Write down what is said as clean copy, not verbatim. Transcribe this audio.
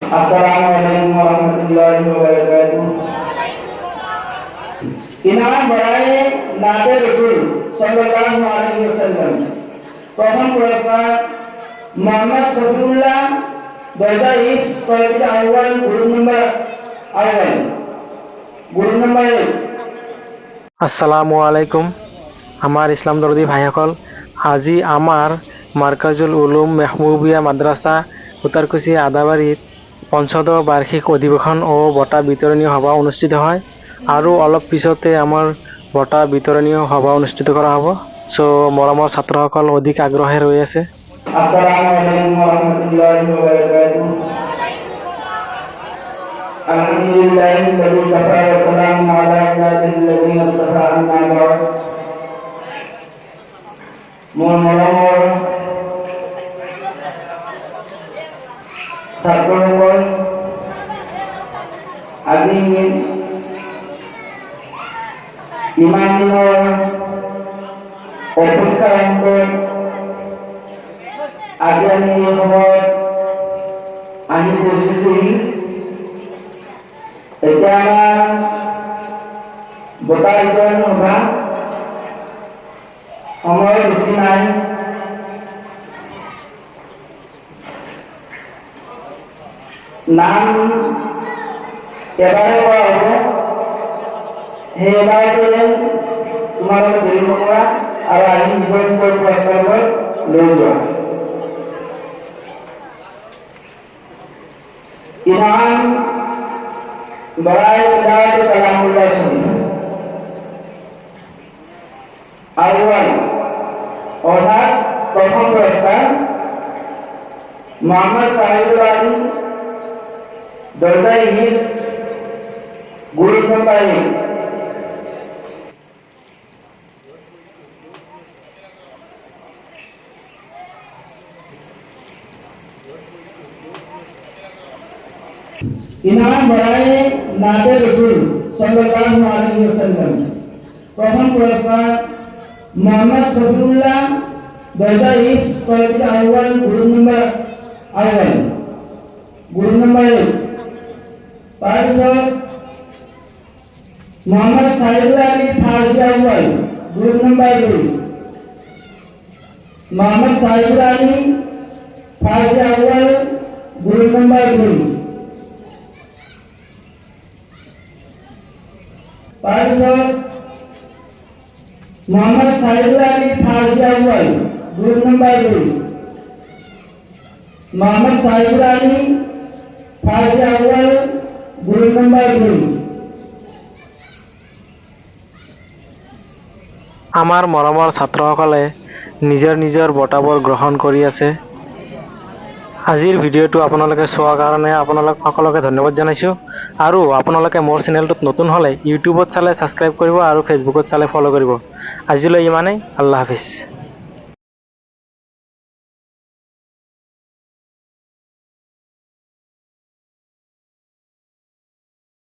Assalamualaikum warahmatullahi wabarakatuh. ইনাম বড়াই নাতে রসুল সাল্লাল্লাহু আলাইহি ওয়াসাল্লাম। প্রথম পুরস্কার মোহাম্মদ সফিউল্লাহ দরজা ইবস কলেজ আউয়াল গ্রুপ নম্বর আউয়াল গ্রুপ নম্বর 1। আসসালামু আলাইকুম আমার ইসলাম দরদি ভাইসকল, আজি আমাৰ মাৰ্কাজুল উলুম মেহবুবিয়া মাদ্ৰাছা উত্তৰকুছি আদাবাৰীত পঞ্চদশ বাৰ্ষিক অধিৱেশন ও বঁটা বিতৰণী সভা অনুষ্ঠিত হয় আৰু অলপ পিছতে আমাৰ বঁটা বিতৰণী সভা অনুষ্ঠিত কৰা হ'ব। সো মৰমৰ ছাত্ৰসকল অধিক আগ্ৰহে ৰৈ আছে। আসসালামু আলাইকুম ওয়া রাহমাতুল্লাহি ওয়া বারাকাতুহু। আলহামদুলিল্লাহিল্লাযী কাফা ওয়া সালামুন আলা ইবাদিল্লাযীনা ইসতাফা আম্মা বা'দ। মরমর ছাত্রসকল, আজি ইমান দিনৰ অপেক্ষাৰ অন্তত আজি আমি এই সময়ত আহি পৌঁছিছোহি। এতিয়া আমাৰ বঁটা বিতৰণী সভা সময় বেছি নাই। নাম এবাৰে কৰা হ'ব, সেই এবাৰতে তোমালোকে দেৰি নকৰা আৰু আহি নিজৰ নিজৰ পুৰস্কাৰবোৰ লৈ যোৱা। ইনাম বড়াই তিলাওয়াত কালামুল্লাহ শরীফ আউয়াল অর্থাৎ প্রথম পুরস্কার মোহাম্মদ সাহিবুল আলী দরজা ইবস গ্রুপ নম্বর 1। ইনাম বড়াই নাতে রসুল সাল্লাল্লাহু আলাইহি ওয়াসাল্লাম। প্রথম পুরস্কার মোহাম্মদ সফিউল্লাহ দরজা ইবস কলেজ আউয়াল গ্রুপ নম্বর আউয়াল গ্রুপ নম্বর 1। তাৰপিছত মোহাম্মদ সাহিবুল আলী ফাৰ্সি আউয়াল গ্ৰুপ নম্বৰ 2। মোহাম্মদ সাহিবুল আলী ফাৰ্সি আউয়াল গ্ৰুপ নম্বৰ 2। তাৰপিছত মোহাম্মদ সাহিবুল আলী ফাৰ্সি আউয়াল গ্ৰুপ নম্বৰ 2। মোহাম্মদ সাহিবুল আলী ফাৰ্সি আউয়াল গ্ৰুপ নম্বৰ 2। আমাৰ মৰমৰ ছাত্ৰসকলে নিজৰ নিজৰ বঁটাবোৰ গ্ৰহণ কৰি আছে। আজিৰ ভিডিঅ'টো আপোনালোকে চোৱাৰ কাৰণে আপোনালোক সকলোকে ধন্যবাদ জনাইছোঁ। আৰু আপোনালোকে মোৰ চেনেলটোত নতুন হ'লে ইউটিউবত চালে ছাবস্ক্ৰাইব কৰিব আৰু ফেচবুকত চালে ফ'ল' কৰিব। আজিলৈ ইমানেই। আল্লাহ হাফিজ।